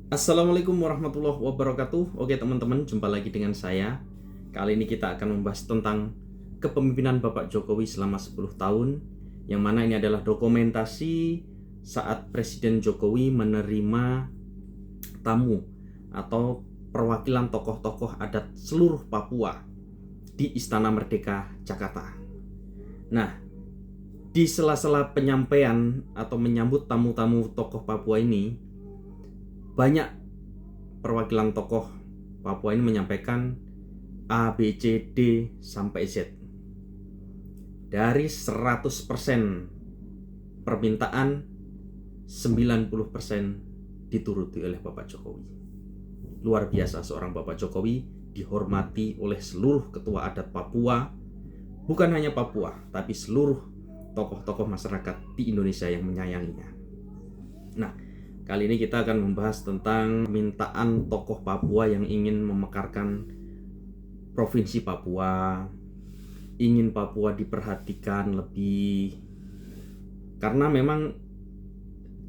Assalamualaikum warahmatullahi wabarakatuh. Oke teman-teman, jumpa lagi dengan saya. Kali ini kita akan membahas tentang kepemimpinan Bapak Jokowi selama 10 tahun, yang mana ini adalah dokumentasi saat Presiden Jokowi menerima tamu atau perwakilan tokoh-tokoh adat seluruh Papua di Istana Merdeka, Jakarta. Nah, di sela-sela penyampaian atau menyambut tamu-tamu tokoh Papua ini, banyak perwakilan tokoh Papua ini menyampaikan A, B, C, D, sampai Z. Dari 100% permintaan, 90% dituruti oleh Bapak Jokowi. Luar biasa seorang Bapak Jokowi dihormati oleh seluruh ketua adat Papua, bukan hanya Papua, tapi seluruh tokoh-tokoh masyarakat di Indonesia yang menyayanginya. Nah, kali ini kita akan membahas tentang permintaan tokoh Papua yang ingin memekarkan Provinsi Papua, ingin Papua diperhatikan lebih, karena memang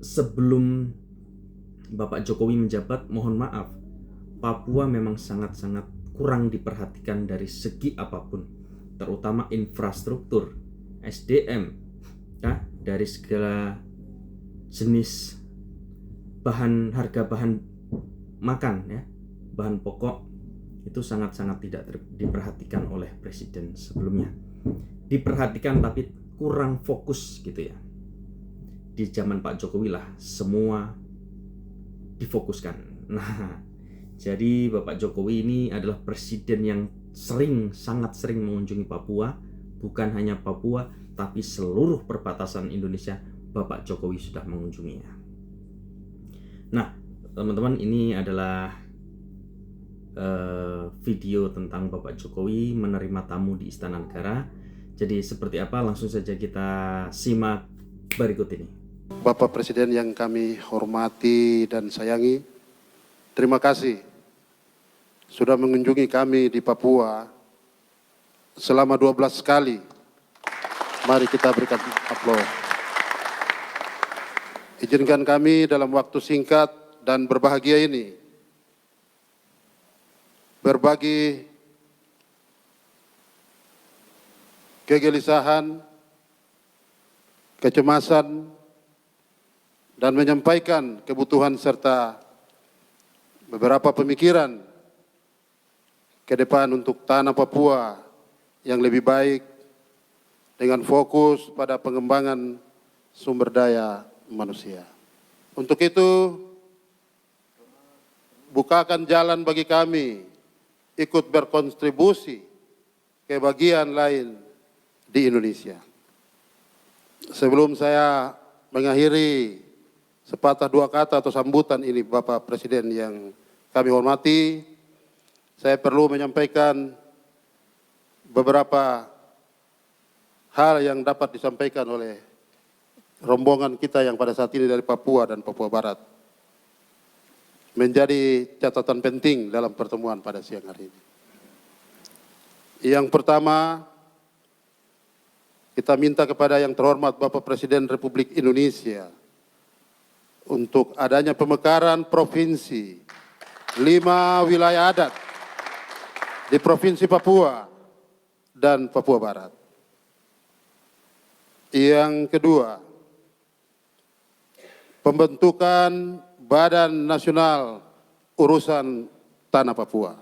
sebelum Bapak Jokowi menjabat, mohon maaf, Papua memang sangat-sangat kurang diperhatikan dari segi apapun, terutama infrastruktur, SDM, ya, dari segala jenis harga bahan makan, ya, bahan pokok itu sangat-sangat tidak diperhatikan oleh presiden sebelumnya. Diperhatikan tapi kurang fokus gitu ya. Di zaman Pak Jokowi lah semua difokuskan. Nah, jadi Bapak Jokowi ini adalah presiden yang sangat sering mengunjungi Papua. Bukan hanya Papua, tapi seluruh perbatasan Indonesia Bapak Jokowi sudah mengunjunginya. Nah, teman-teman, ini adalah video tentang Bapak Jokowi menerima tamu di Istana Negara. Jadi seperti apa? Langsung saja kita simak berikut ini. Bapak Presiden yang kami hormati dan sayangi, terima kasih sudah mengunjungi kami di Papua selama 12 kali. Mari kita berikan aplaus. Izinkan kami dalam waktu singkat dan berbahagia ini berbagi kegelisahan, kecemasan, dan menyampaikan kebutuhan serta beberapa pemikiran ke depan untuk tanah Papua yang lebih baik dengan fokus pada pengembangan sumber daya manusia. Untuk itu, bukakan jalan bagi kami ikut berkontribusi ke bagian lain di Indonesia. Sebelum saya mengakhiri sepatah dua kata atau sambutan ini Bapak Presiden yang kami hormati, saya perlu menyampaikan beberapa hal yang dapat disampaikan oleh rombongan kita yang pada saat ini dari Papua dan Papua Barat, menjadi catatan penting dalam pertemuan pada siang hari ini. Yang pertama, kita minta kepada yang terhormat Bapak Presiden Republik Indonesia untuk adanya pemekaran provinsi 5 wilayah adat di Provinsi Papua dan Papua Barat. Yang kedua, pembentukan Badan Nasional Urusan Tanah Papua.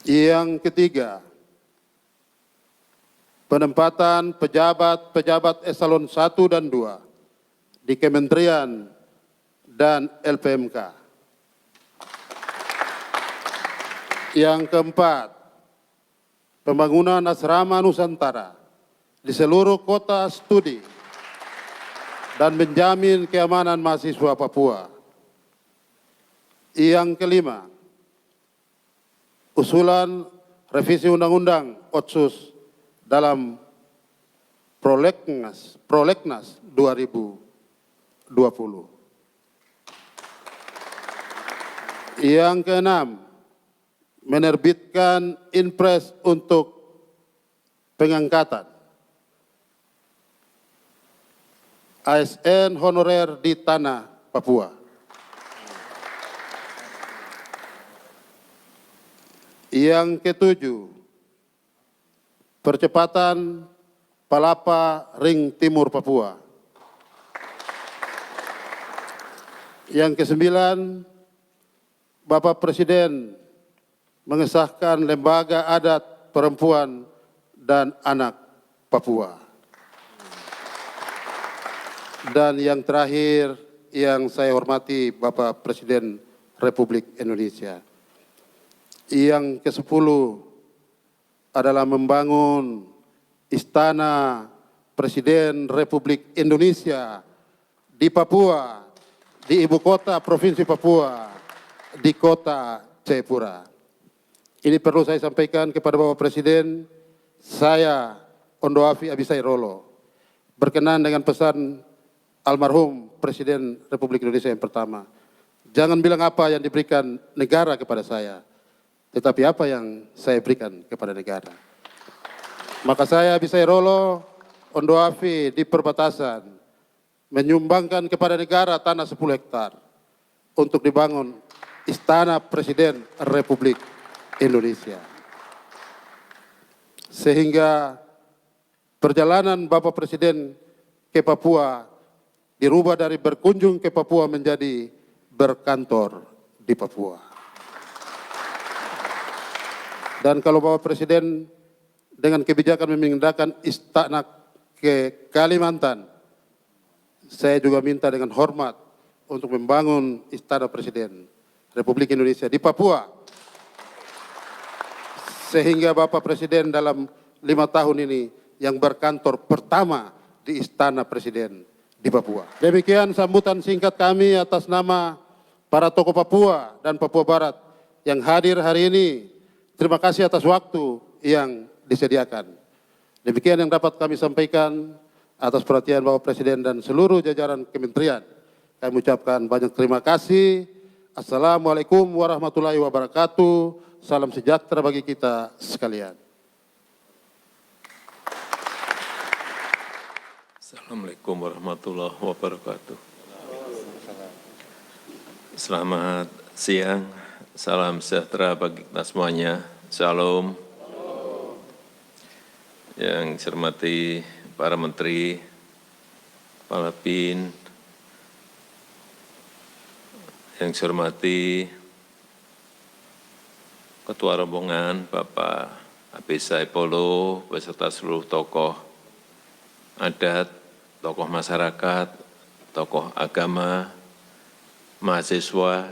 Yang ketiga, penempatan pejabat-pejabat eselon 1 dan 2 di Kementerian dan LPMK. Yang keempat, pembangunan asrama Nusantara di seluruh kota studi dan menjamin keamanan mahasiswa Papua. Yang kelima, usulan revisi Undang-Undang Otsus dalam Prolegnas 2020. Yang keenam, menerbitkan Inpres untuk pengangkatan ASN honorer di tanah Papua. Yang ketujuh, percepatan Palapa Ring Timur Papua. Yang kesembilan, Bapak Presiden mengesahkan Lembaga Adat Perempuan dan Anak Papua. Dan yang terakhir yang saya hormati Bapak Presiden Republik Indonesia. Yang ke-10 adalah membangun Istana Presiden Republik Indonesia di Papua, di ibu kota Provinsi Papua, di kota Jayapura. Ini perlu saya sampaikan kepada Bapak Presiden, saya Ondoafi Abisai Rolo, berkenan dengan pesan almarhum Presiden Republik Indonesia yang pertama. Jangan bilang apa yang diberikan negara kepada saya, tetapi apa yang saya berikan kepada negara. Maka saya Abisai Rolo, Ondoafi di perbatasan, menyumbangkan kepada negara tanah 10 hektar untuk dibangun Istana Presiden Republik Indonesia. Sehingga perjalanan Bapak Presiden ke Papua dirubah dari berkunjung ke Papua menjadi berkantor di Papua. Dan kalau Bapak Presiden dengan kebijakan memindahkan istana ke Kalimantan, saya juga minta dengan hormat untuk membangun Istana Presiden Republik Indonesia di Papua. Sehingga Bapak Presiden dalam 5 tahun ini yang berkantor pertama di Istana Presiden di Papua. Demikian sambutan singkat kami atas nama para tokoh Papua dan Papua Barat yang hadir hari ini. Terima kasih atas waktu yang disediakan. Demikian yang dapat kami sampaikan. Atas perhatian Bapak Presiden dan seluruh jajaran kementerian, kami ucapkan banyak terima kasih. Assalamualaikum warahmatullahi wabarakatuh. Salam sejahtera bagi kita sekalian. Assalamualaikum warahmatullahi wabarakatuh. Selamat siang, salam sejahtera bagi kita semuanya. Shalom. Yang saya hormati para menteri, kepala BIN, yang saya hormati Ketua Rombongan Bapak Abisai Polo beserta seluruh tokoh adat, tokoh masyarakat, tokoh agama, mahasiswa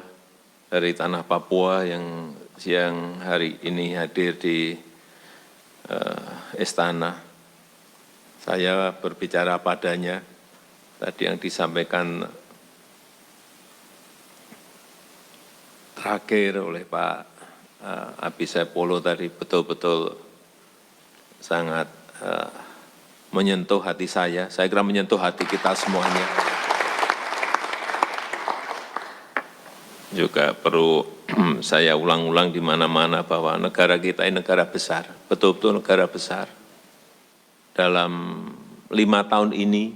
dari tanah Papua yang siang hari ini hadir di istana. Saya berbicara padanya, tadi yang disampaikan terakhir oleh Pak Abisai Polo tadi betul-betul sangat menyentuh hati saya kira menyentuh hati kita semuanya. Juga perlu saya ulang-ulang di mana-mana bahwa negara kita ini negara besar, betul-betul negara besar. Dalam 5 tahun ini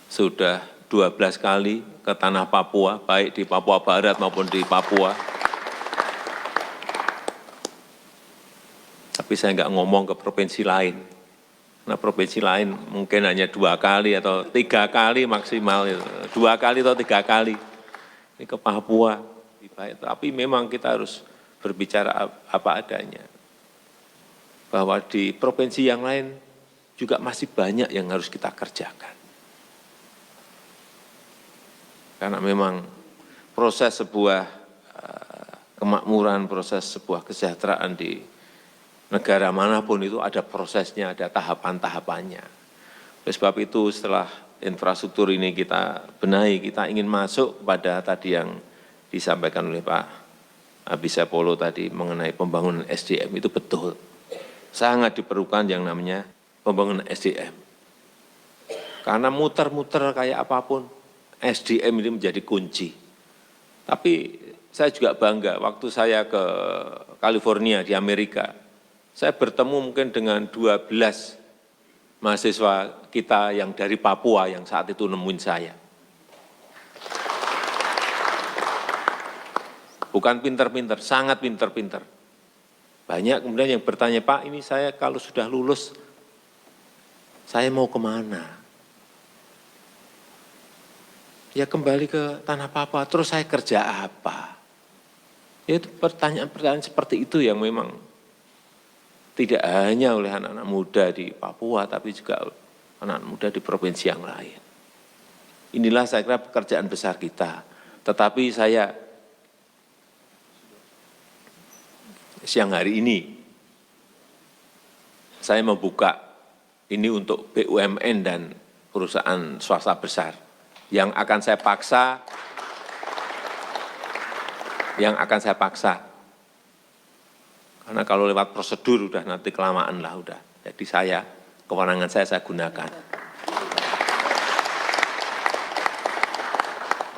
sudah 12 kali ke tanah Papua, baik di Papua Barat maupun di Papua. Tapi saya nggak ngomong ke provinsi lain. Nah, provinsi lain mungkin hanya 2 kali atau 3 kali maksimal, 2 kali atau 3 kali. Ini ke Papua, tapi memang kita harus berbicara apa adanya. Bahwa di provinsi yang lain juga masih banyak yang harus kita kerjakan. Karena memang proses sebuah kemakmuran, proses sebuah kesejahteraan di negara manapun itu ada prosesnya, ada tahapan-tahapannya. Oleh sebab itu setelah infrastruktur ini kita benahi, kita ingin masuk pada tadi yang disampaikan oleh Pak Abisai Polo tadi mengenai pembangunan SDM, itu betul. Sangat diperlukan yang namanya pembangunan SDM. Karena muter-muter kayak apapun, SDM ini menjadi kunci. Tapi saya juga bangga, waktu saya ke California di Amerika, saya bertemu mungkin dengan 12 mahasiswa kita yang dari Papua yang saat itu nemuin saya. Bukan pinter-pinter, sangat pinter-pinter. Banyak kemudian yang bertanya, Pak, ini saya kalau sudah lulus, saya mau kemana? Ya kembali ke tanah Papua, terus saya kerja apa? Ya, itu pertanyaan-pertanyaan seperti itu yang memang tidak hanya oleh anak-anak muda di Papua, tapi juga anak-anak muda di provinsi yang lain. Inilah saya kira pekerjaan besar kita. Tetapi saya siang hari ini, saya membuka ini untuk BUMN dan perusahaan swasta besar yang akan saya paksa, karena kalau lewat prosedur udah nanti kelamaan lah udah. Jadi kewenangan saya gunakan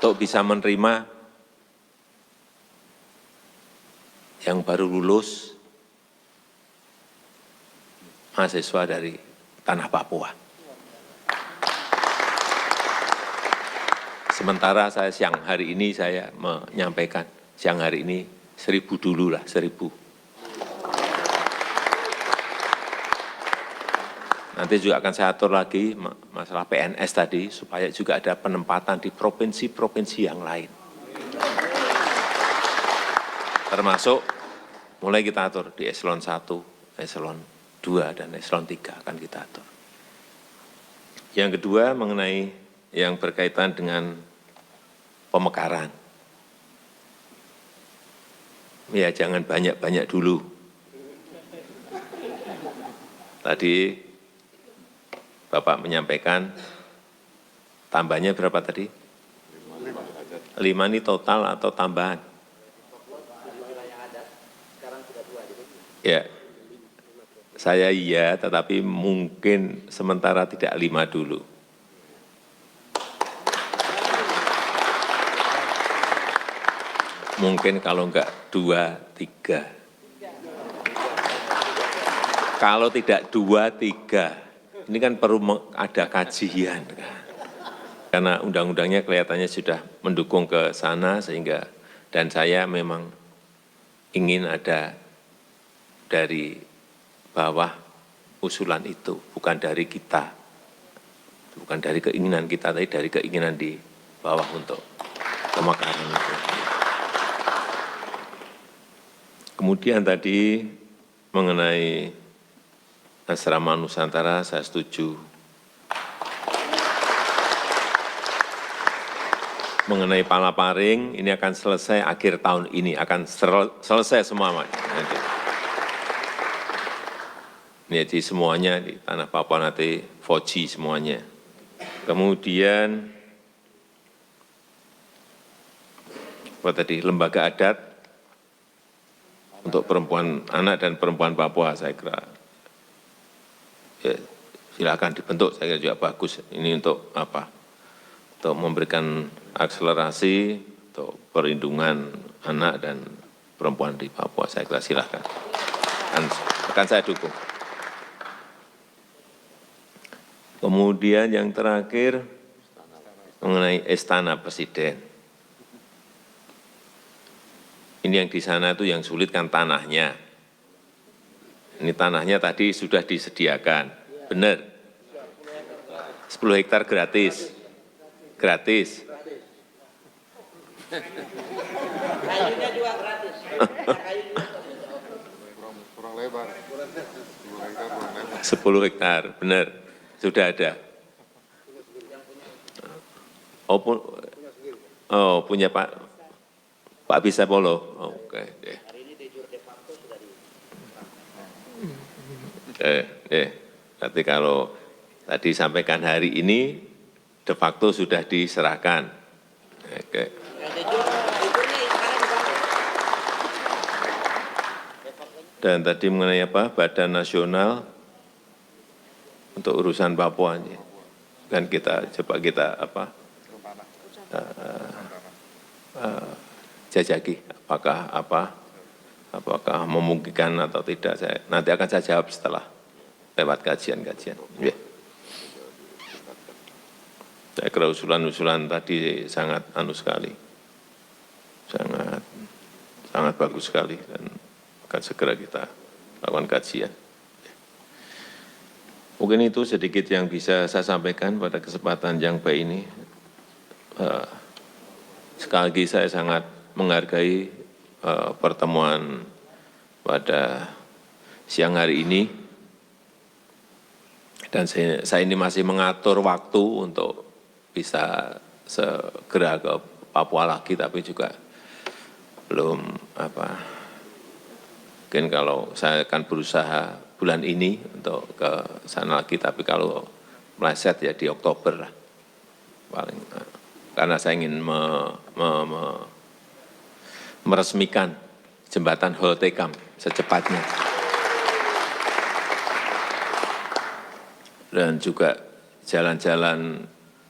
untuk bisa menerima yang baru lulus mahasiswa dari tanah Papua. Sementara saya siang hari ini saya menyampaikan, siang hari ini 1.000 dulu lah, 1.000. Nanti juga akan saya atur lagi masalah PNS tadi, supaya juga ada penempatan di provinsi-provinsi yang lain. Termasuk mulai kita atur di eselon 1, eselon 2, dan eselon 3 akan kita atur. Yang kedua mengenai yang berkaitan dengan pemekaran. Ya jangan banyak-banyak dulu. Tadi Bapak menyampaikan tambahnya berapa tadi? 5 ini total atau tambahan? Ya, saya iya, tetapi mungkin sementara tidak 5 dulu. Mungkin kalau enggak 2, 3. Kalau tidak 2, 3, ini kan perlu ada kajian. Karena undang-undangnya kelihatannya sudah mendukung ke sana, sehingga, dan saya memang ingin ada dari bawah usulan itu, bukan dari kita, bukan dari keinginan kita, tapi dari keinginan di bawah untuk pemekaran itu. Kemudian tadi mengenai asrama Nusantara, saya setuju. Mengenai Palaparing, ini akan selesai akhir tahun ini, akan selesai semua nanti. Jadi semuanya di tanah Papua nanti 4G semuanya. Kemudian apa tadi, lembaga adat untuk perempuan, anak dan perempuan Papua, saya kira ya, silakan dibentuk, saya kira juga bagus. Ini untuk apa? Untuk memberikan akselerasi untuk perlindungan anak dan perempuan di Papua, saya kira silakan. Akan saya dukung. Kemudian yang terakhir mengenai Istana Presiden. Ini yang di sana itu yang sulit kan tanahnya. Ini tanahnya tadi sudah disediakan, benar. 10 hektar gratis. Gratis. Kayunya juga gratis. Kurang lebar. 10 hektar, benar. Sudah ada. Punya Pak Bisa Polo. Oke. Hari ini de jure de facto sudah di. Berarti kalau tadi sampaikan hari ini, de facto sudah diserahkan. Oke. De jure-nya sekarang dibangun. Dan tadi mengenai apa? Badan Nasional untuk urusan Papua. Dan kita coba kita apa? Jajaki apakah memungkinkan atau tidak. Nanti akan saya jawab setelah lewat kajian-kajian. Yeah. Saya kira usulan-usulan tadi sangat sekali, sangat bagus sekali, dan akan segera kita lakukan kajian. Mungkin itu sedikit yang bisa saya sampaikan pada kesempatan yang baik ini. Sekali lagi saya sangat menghargai pertemuan pada siang hari ini, dan saya ini masih mengatur waktu untuk bisa segera ke Papua lagi, tapi juga belum mungkin kalau saya akan berusaha bulan ini untuk ke sana lagi, tapi kalau meleset ya di Oktober lah paling, karena saya ingin meresmikan jembatan Holtekam secepatnya, dan juga jalan-jalan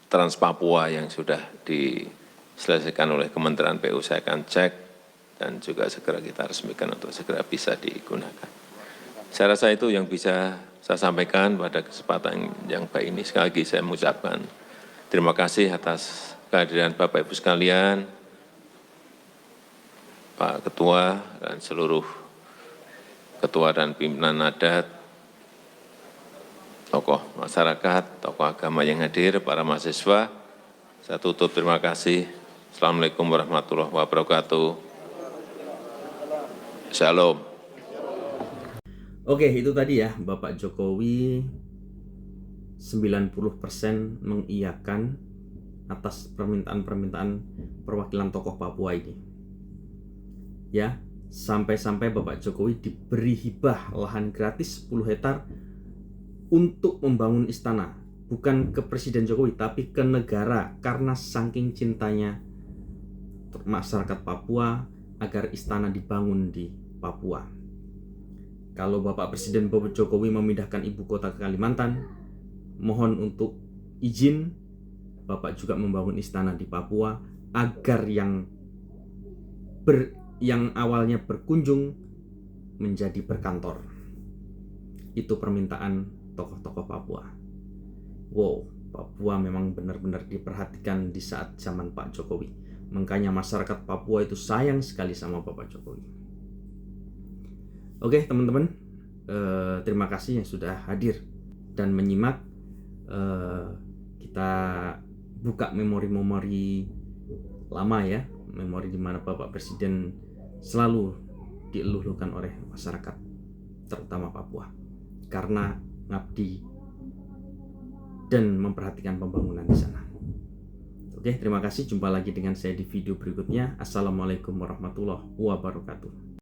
Trans Papua yang sudah diselesaikan oleh Kementerian PU saya akan cek dan juga segera kita resmikan untuk segera bisa digunakan. Saya rasa itu yang bisa saya sampaikan pada kesempatan yang baik ini. Sekali lagi saya mengucapkan terima kasih atas kehadiran Bapak Ibu sekalian, Pak Ketua dan seluruh Ketua dan pimpinan adat, tokoh masyarakat, tokoh agama yang hadir, para mahasiswa. Saya tutup, terima kasih. Assalamualaikum warahmatullahi wabarakatuh. Shalom. Oke, itu tadi ya, Bapak Jokowi 90% mengiyakan atas permintaan-permintaan perwakilan tokoh Papua ini. Ya, sampai-sampai Bapak Jokowi diberi hibah lahan gratis 10 hektar untuk membangun istana, bukan ke Presiden Jokowi tapi ke negara, karena saking cintanya masyarakat Papua agar istana dibangun di Papua. Kalau Bapak Presiden Jokowi memindahkan ibu kota ke Kalimantan, mohon untuk izin Bapak juga membangun istana di Papua agar yang awalnya berkunjung menjadi berkantor. Itu permintaan tokoh-tokoh Papua. Wow, Papua memang benar-benar diperhatikan di saat zaman Pak Jokowi. Makanya masyarakat Papua itu sayang sekali sama Bapak Jokowi. Oke teman-teman, terima kasih yang sudah hadir dan menyimak. Kita buka memori-memori lama ya, memori di mana Bapak Presiden selalu dieluh-eluhkan oleh masyarakat, terutama Papua, karena ngabdi dan memperhatikan pembangunan di sana. Oke, terima kasih. Jumpa lagi dengan saya di video berikutnya. Assalamualaikum warahmatullahi wabarakatuh.